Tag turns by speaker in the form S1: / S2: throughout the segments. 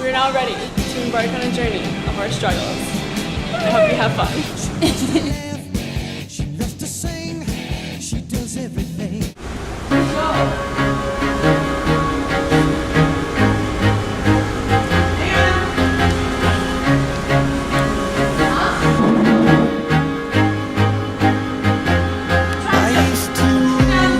S1: We're now ready to embark on a journey of our struggles. I hope you have fun.
S2: She loves to sing, she does everything. I used to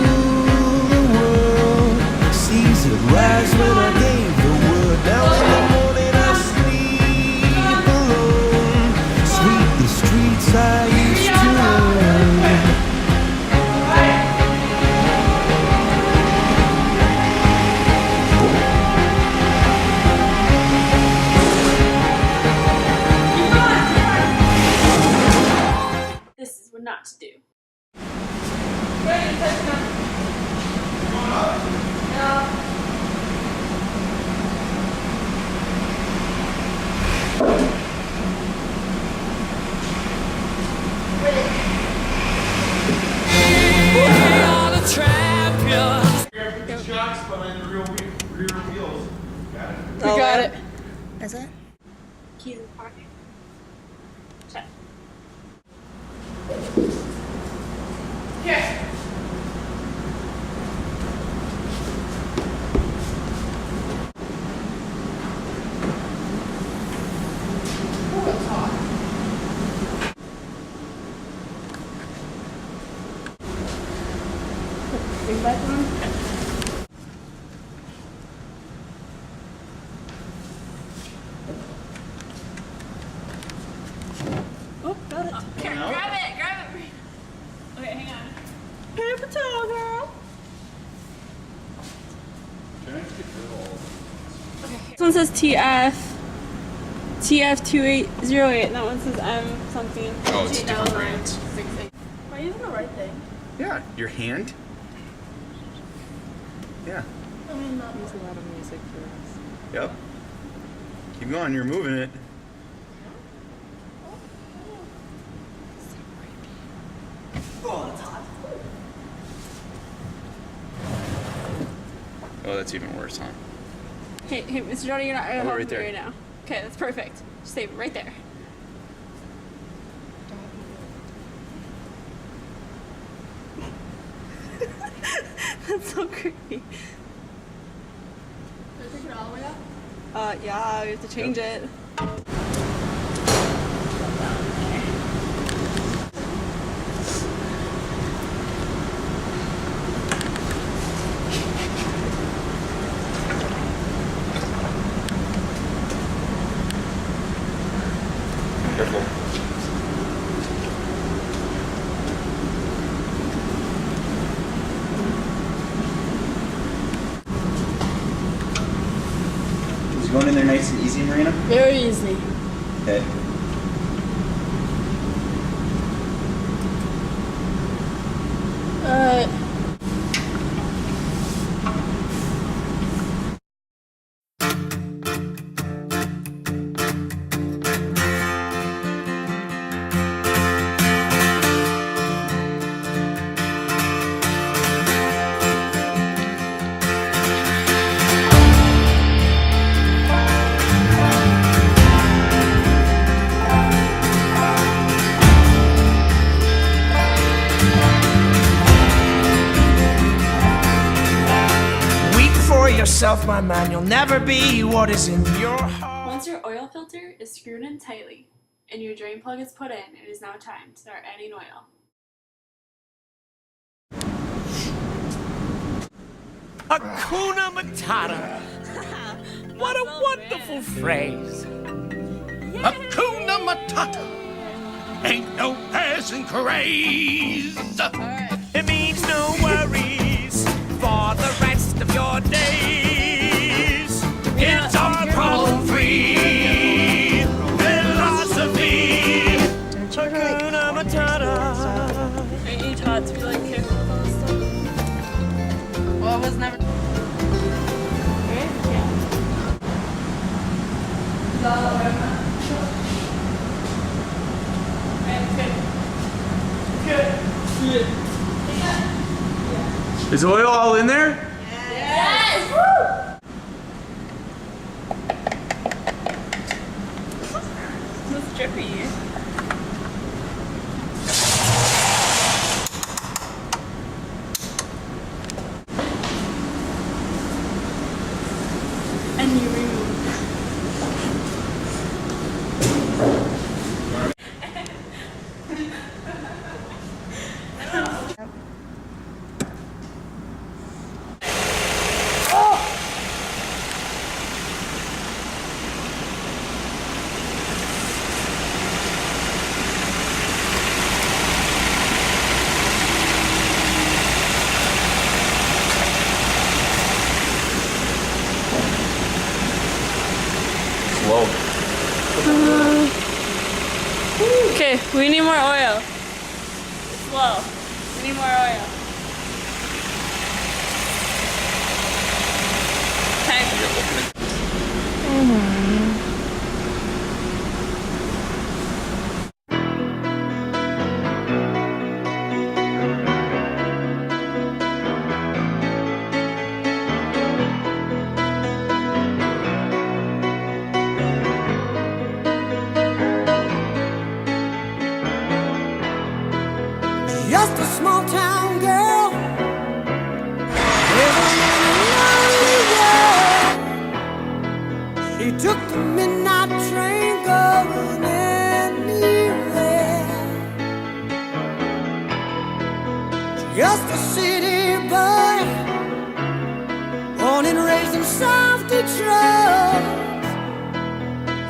S2: rule the world, seas would rise when I gave the word. Now in the morning I sleep alone, sweep the streets I used to own.
S1: This is what not to do.
S3: Shocks behind the rear wheels. Got it.
S1: We got it.
S4: Is it?
S1: Keys in the pocket. Check. Here. Big back one. Oh, got it. Here, grab it. Okay, hang on. Paper towel, girl. This one says TF2808. That one says M something.
S5: Oh, it's different brands.
S1: Am I using the right thing?
S5: Yeah, your hand. Yeah.
S1: I mean, not
S4: There's a lot of music for us.
S5: Yep. Keep going. You're moving it. Oh, that's even worse, huh?
S1: Hey, Mr. Johnny, you're not
S5: Oh,
S1: helping
S5: right
S1: me
S5: there.
S1: right now. Okay, that's perfect. Just save it right there. That's so creepy. Did I take it all the way up? Yeah, we have to change it.
S5: Careful. Is going in there nice and easy, Marina?
S1: Very easy.
S5: Okay.
S2: Yourself, my man, you'll never be what is in your heart.
S1: Once your oil filter is screwed in tightly and your drain plug is put in, it is now time to start adding oil.
S2: Hakuna Matata. What a wonderful phrase. Hakuna Matata. Ain't no passing craze. It means no worries for the rest of your days. It's our problem-free philosophy. Hakuna Matata.
S1: Aren't you taught to be like careful with all this stuff? Well, I was never. Right? Yeah. Is that all right? Good. Good.
S5: Is oil all in there?
S1: Yes! Woo! drippy. And you remove.
S5: Slow.
S1: Okay, we need more oil. Slow. We need more oil. Okay.
S2: Just a small town girl living in a lonely world. She took the midnight train going anywhere. Just a city boy, born and raised in South Detroit.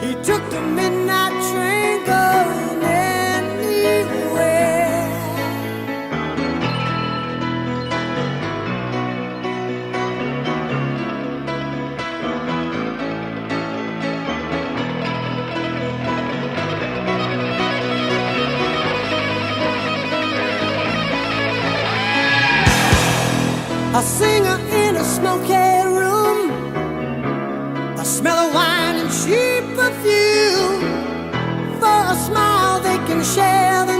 S2: He took the midnight train going anywhere. A singer in a smoky room, a smell of wine and cheap perfume. For a smile they can share the